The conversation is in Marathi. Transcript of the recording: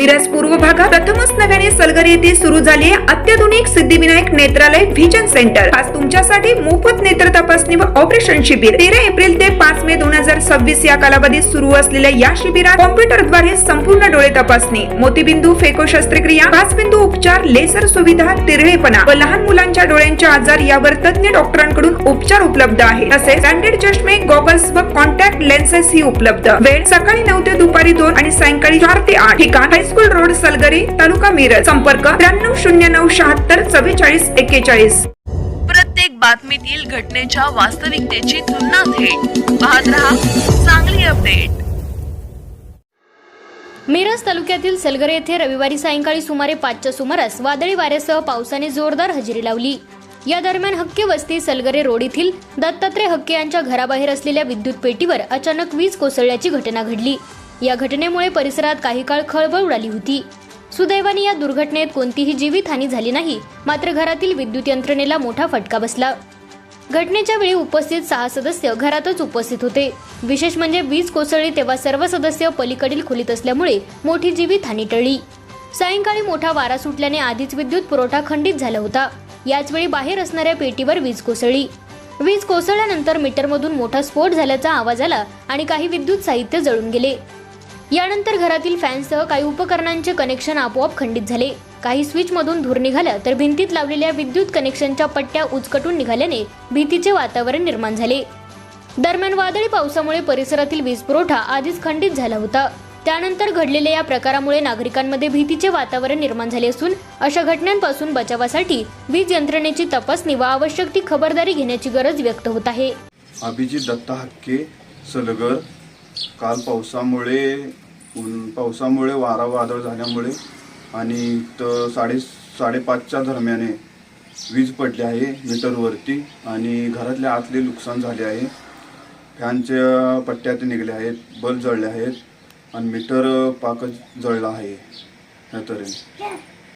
मिरज पूर्व भागात प्रथमच नव्याने सलगरी येथे सुरू झाले अत्याधुनिक सिद्धिविनायक नेत्रालय व्हिजन सेंटर। आज तुमच्यासाठी मोफत नेत्र तपासणी व ऑपरेशन शिबिर 13 एप्रिल ते 5 मे 2026 या कालावधीत सुरू असलेल्या या शिबिरात कॉम्प्युटरद्वारे संपूर्ण डोळे तपासणी, मोतीबिंदू फेको शस्त्रक्रिया, 5 बिंदू उपचार, लेसर सुविधा, तिरळेपणा व लहान मुलांच्या डोळ्यांचे आजार यावर तज्ञ डॉक्टरांकडून उपचार उपलब्ध आहेत। तसेच ब्रँडेड चष्मे, गॉगल्स व कॉन्टॅक्ट लेन्सेस ही उपलब्ध। वेळ सकाळी 9 ते दुपारी 2 आणि सायंकाळी 4 ते 8। ठिकाण हायस्कूल रोड, सलगरी, तालुका मिरज। संपर्क 9309764441। प्रत्येक बातमीतील घटनेच्या वास्तविकतेची तुलना थेट पाहत रहा चांगली अपडेट। मिरज तालुक्यातील सलगरे येथे रविवारी सायंकाळी सुमारे 5च्या सुमारास वादळी वाऱ्यासह पावसाने जोरदार हजेरी लावली। या दरम्यान हक्के वस्ती सलगरे रोड येथील दत्तात्रय हक्के यांच्या घराबाहेर असलेल्या विद्युत पेटीवर अचानक वीज कोसळल्याची घटना घडली। या घटनेमुळे परिसरात काही काळ खळबळ उडाली होती। सुदैवाने या दुर्घटनेत कोणतीही जीवितहानी झाली नाही, मात्र घरातील विद्युत यंत्रणेला मोठा फटका बसला। घटनेच्या वेळी उपस्थित 6 सदस्य घरातच उपस्थित होते। विशेष म्हणजे वीज कोसळली तेव्हा सर्व सदस्य पलीकडील खोलीत असल्यामुळे मोठी जीवितहानी टळली। सायंकाळी मोठा वारा सुटल्याने आधीच विद्युत पुरवठा खंडित झाला होता। याच वेळी बाहेर असणाऱ्या पेटीवर वीज कोसळली। वीज कोसळल्यानंतर मीटरमधून मोठा स्फोट झाल्याचा आवाज आला आणि काही विद्युत साहित्य जळून गेले। यानंतर घरातील फॅनसह काही उपकरणांचे कनेक्शन आपोआप खंडित झाले। काही स्विच मधून धूर निघाला तर भिंतीत लावलेल्या विद्युत कनेक्शनच्या पट्ट्या उचकटून निघाल्याने भीतीचे वातावरण निर्माण झाले। दरम्यान वादळी पावसामुळे परिसरातील वीज पुरवठा आधीच खंडित झाला होता। त्यानंतर घडलेल्या या प्रकारामुळे नागरिकांमध्ये भीतीचे वातावरण निर्माण झाले असून अशा घटनांपासून बचावासाठी वीज यंत्रणेची तपासणी व आवश्यक ती खबरदारी घेण्याची गरज व्यक्त होत आहे। अभिजित दत्ता हक्के, सलगर। काल पावसामुळे वारा वादळ झाल्यामुळे आणि 5:30च्या दरम्याने वीज पडली आहे मीटरवरती आणि घरातल्या आतले नुकसान झाले आहे। फॅनच्या पट्ट्या निघल्या आहेत, बल्ब जळले आहेत आणि मीटर पाकच जळला आहे या तऱ्हेने।